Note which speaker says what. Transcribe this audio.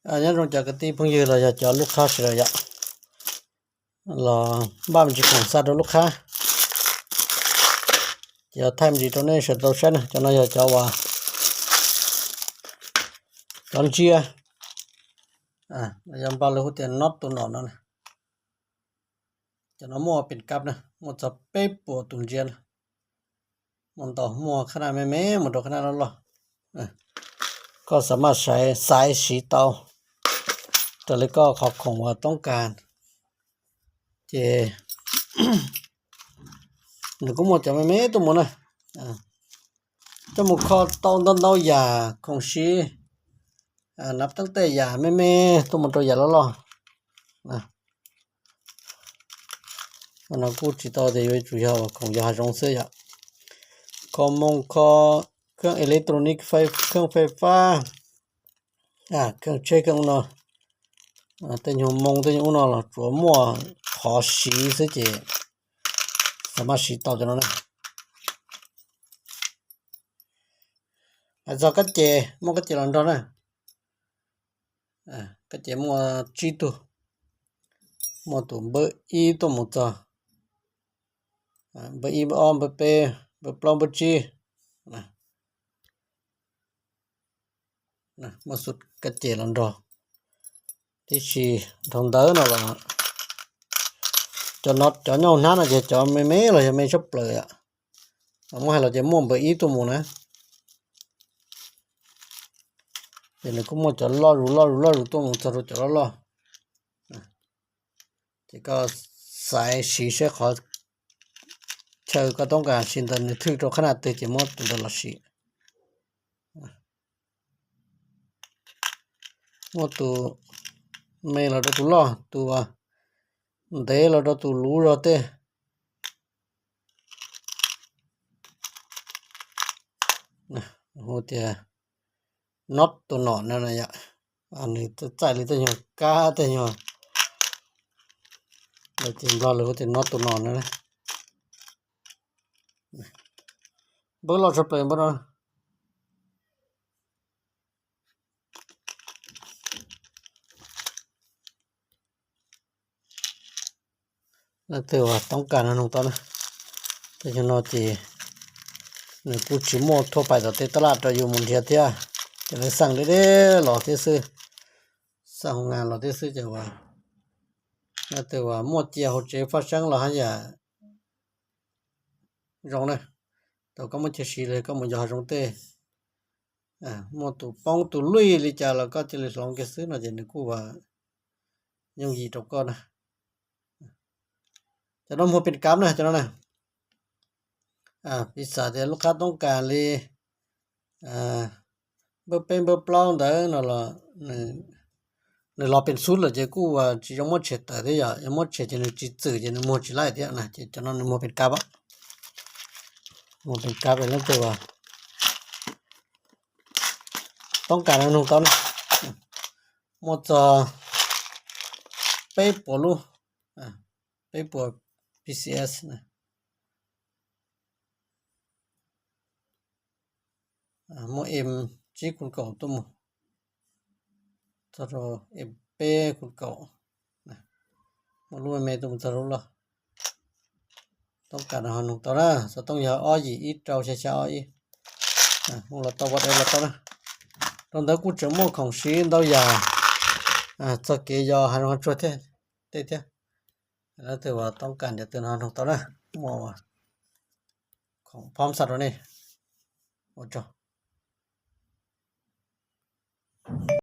Speaker 1: nhân rong chả cái tí phong như là cho lúc khác rồi ạ là ba mình chỉ còn sát được lúc khác giờ thêm gì cho nên sẽ đầu sen cho nó giờ cho vào còn chia giờ bao lâu tiền nót tụi nó này cho nó muaเป็นกับนะมันจะเป๊ะปวดตุนเจียนมันต่อมัวขนาดแม่ๆมันต่อขนาดนั้นหรอก็สามารถใช้สายสีเตาแต่เลยก็ขอบของว่าต้องการเจ หนูก็หมดจะแม่ๆตัวหมดนะจะหมดข้อเตาต้นเตาหยาของชีนับตั้งแต่หยาแม่ๆตัวหมดตัวหยาแล้วหรอมันกู知道的因为主要ของยารงเสียของเครื่องอิเล็กทรอนิกส์เครื่องไฟฟ้าเครื่องเช็คของเนาะแต่ยมงแต่ยอุณล่ะตัวมัวขอสีซะเจสามารถสีต่อจังนั้นจะก็เจมันก็เจลันดอนนะก็เจมัวจีตัวมัวตัวเบอร์อีตัวหมดจ้ะเบอร์อีเบอร์ออมเบอร์เปเบอร์ปลอมเบอร์จีมาสุดกระเจลันดอที่ชีทองเดินน่ะล่ะcho nó cho nhau nát là cho mấy là mấy shop lời ạ không hay là chỉ mua bởi ý tôi muốn nè thì nó cũng mua cho lo rủ tôi muốn cho nó lo thì có xài xí sẽ khó chờ cóต้องการxin tận thứ cho khả năng từ chỉ mua từ là xí mua từ mấy là tôi lo từ để là đó tụ lú rồi thế hồ thì nót tụ nọ này này ạ anh ấy tôi chạy lên tôi nhờ cá thế nhờ để tìm ra là hồ thì nót tụ nọ này bữa lo sắp lên bữa đó là từว่าต้องการอันนั้นตอนนะแต่ฉันนอจีเนี่ยกูชิโมทั่วไปแต่ตลาดเราอยู่มุนเทียเทียจะเลยสั่งได้หล่อที่ซื้อสั่งงานหล่อที่ซื้อจะว่าแล้วแต่ว่าหมดเจียหัวใจฟ้าช่างเราให้อย่ารองเลยแต่ก็ไม่เชื่อเลยก็ไม่ยอมรองเต้หมดตัวป้องตัวลุยเลยจ้าเราก็จะเลยลองแกซื้อหน่อยจะนึกว่ายังยีตกก่อนนะจะต้องมาเป็นกราฟนะจะนั่นนะพิซซ่าที่ลูกค้าต้องการเลยเบอร์เป็นเบอร์ปลอมเด้อนั่นล่ะเนี่ยเราเป็นสูตรเลยจะกูว่าจะยังไม่เช็ดแต่เดี๋ยวยังไม่เช็ดจะนึกจิตสื่อจะนึกหมดจิไล่เดี๋ยวนะจะนั่นมาเป็นกราฟมาเป็นกราฟเป็นเรื่องตัวต้องการอะไรตอนหมดจะไปปวดลูไปปวดPCS นะโมเอ็มจีคุณเก่าตัวโมตรอเอ็มเป้คุณเก่านะมารู้ไหมตัวมันจะรู้ละต้องการอาหารของตัวนะจะต้องอย่าอ้อยอีเจ้าเช้าอีมึงเราตัววัดเราตัวนะตอนนั้นกูจะโม่ของสีเราอย่าจะเกี่ยอาหารของช่วยเท่แล้วแต่ว่าต้องการจะเตือนอาหารของตัวนะมัวของพร้อมสัตว์นี่โอ้จ้า